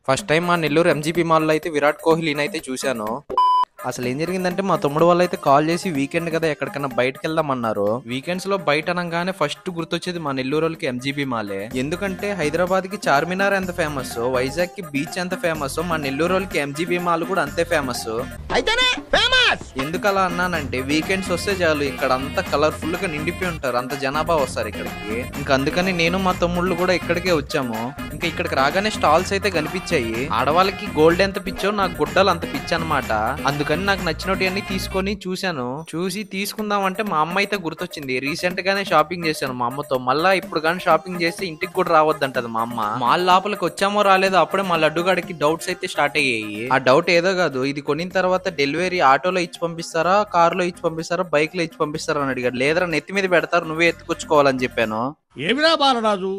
First time మా Nellore MGP మాల్లో అయితే విరాట్ కోహ్లీని అయితే చూశాను. అసలు ఏం జరిగిందంటే మా తమ్ముడు వాళ్ళు అయితే కాల్ చేసి వీకెండ్ కదా ఎక్కడికైనా బయటకు వెళ్దామన్నారు. వీకెండ్స్ లో బయట అనగానే ఫస్ట్ గుర్తొచ్చేది మా నెల్లూరు వాళ్ళకి ఎంజీబీ మాలే. ఎందుకంటే హైదరాబాద్ కి చార్మినార్ ఎంత ఫేమస్, వైజాగ్ కి బీచ్ ఎంత ఫేమస్, మా నెల్లూరు వాళ్ళకి ఎంజీబీ మాల్ కూడా అంతే ఫేమస్. ఎందుకు అలా అన్నానంటే వీకెండ్స్ వస్తే చాలు ఇక్కడ అంతా కలర్ఫుల్ గా నిండిపోయి ఉంటారు, అంత జనాభా వస్తారు ఇక్కడికి. ఇంకా అందుకని నేను మా తమ్ముళ్ళు కూడా ఇక్కడికే వచ్చాము. ఇంకా ఇక్కడికి రాగానే స్టాల్స్ అయితే కనిపించాయి. ఆడవాళ్ళకి గోల్డ్ ఎంత పిచ్చో నాకు గుడ్డలు అంత పిచ్చి అనమాట. అందుకని నాకు నచ్చినవి అన్ని తీసుకొని చూసి తీసుకుందామంటే మా అమ్మ అయితే గుర్తొచ్చింది. రీసెంట్ గానే షాపింగ్ చేశాను మా అమ్మతో. మళ్ళా ఇప్పుడు కానీ షాపింగ్ చేస్తే ఇంటికి కూడా రావద్దంటది మా అమ్మ. మాల్ లోపలికి వచ్చామో రాలేదో అప్పుడే మా లడ్డుగాడికి డౌట్స్ అయితే స్టార్ట్ అయ్యాయి. ఆ డౌట్ ఏదో కాదు, ఇది కొనిన తర్వాత డెలివరీ ఆటోలో ఇచ్చి పంపిస్తారా, కారులో ఇచ్చి పంపిస్తారా, బైక్ లో ఇచ్చి పంపిస్తారా అని అడిగాడు. లేదరా నెత్తి మీద పెడతారు, నువ్వే ఎత్తుకొచ్చుకోవాలని చెప్పాను. ఏమిరా బాలరాజు,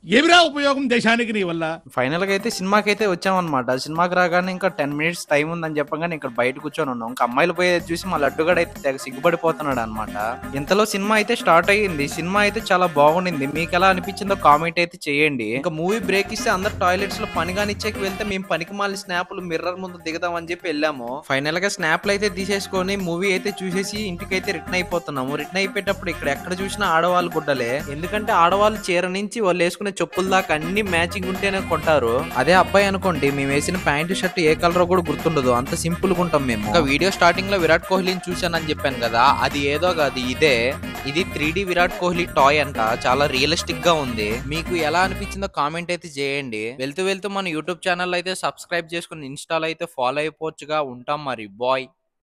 ఏమిరా ఉపయోగం దేశానికి నీ వల్ల? ఫైనల్ గా అయితే సినిమాకి అయితే వచ్చామన్నమాట. సినిమాకి రాగానే ఇంకా 10 minutes టైం ఉందని చెప్పగానే ఇక్కడ బయట కూర్చొని ఉన్నాం. ఇంకా అమ్మాయిలు పోయేది చూసి మా లడ్డుగాడు అయితే తెగ సిగ్గుపడిపోతున్నాడు అనమాట. ఇంతలో సినిమా అయితే స్టార్ట్ అయ్యింది. సినిమా అయితే చాలా బాగుండింది. మీకు ఎలా అనిపించిందో కామెంట్ అయితే చేయండి. ఇంకా మూవీ బ్రేక్ ఇస్తే అందరు టాయిలెట్స్ లో పని కానిచ్చేకి వెళ్తే మేము పనికి మాలి స్నాప్లు మిర్రర్ ముందు దిగదామని చెప్పి వెళ్ళాము. ఫైనల్ గా స్నాప్లు అయితే తీసేసుకొని మూవీ అయితే చూసేసి ఇంటికి అయితే రిటర్న్ అయిపోతున్నాము. రిటర్న్ అయిపోయేటప్పుడు ఇక్కడ ఎక్కడ చూసినా ఆడవాళ్ళు గుడ్డలే. ఎందుకంటే ఆడవాళ్ళు చీర నుంచి వాళ్ళు వేసుకునే చెప్పుల దాకా అన్ని మ్యాచింగ్ ఉంటేనే కొంటారు. అదే అబ్బాయి అనుకోండి, మేము వేసిన ప్యాంటు షర్ట్ ఏ కలర్ కూడా గుర్తుండదు, అంత సింపుల్ గా ఉంటాం మేము. ఇంకా వీడియో స్టార్టింగ్ లో విరాట్ కోహ్లీని చూశానని చెప్పాను కదా, అది ఏదో కాదు, ఇది 3D విరాట్ కోహ్లీ టాయ్ అంట. చాలా రియలిస్టిక్ గా ఉంది. మీకు ఎలా అనిపించిందో కామెంట్ అయితే చేయండి. వెళ్తూ మన యూట్యూబ్ ఛానల్ అయితే సబ్స్క్రైబ్ చేసుకుని ఇన్స్టాలో అయితే ఫాలో అయిపోవచ్చుగా. ఉంటాం మరి, బాయ్.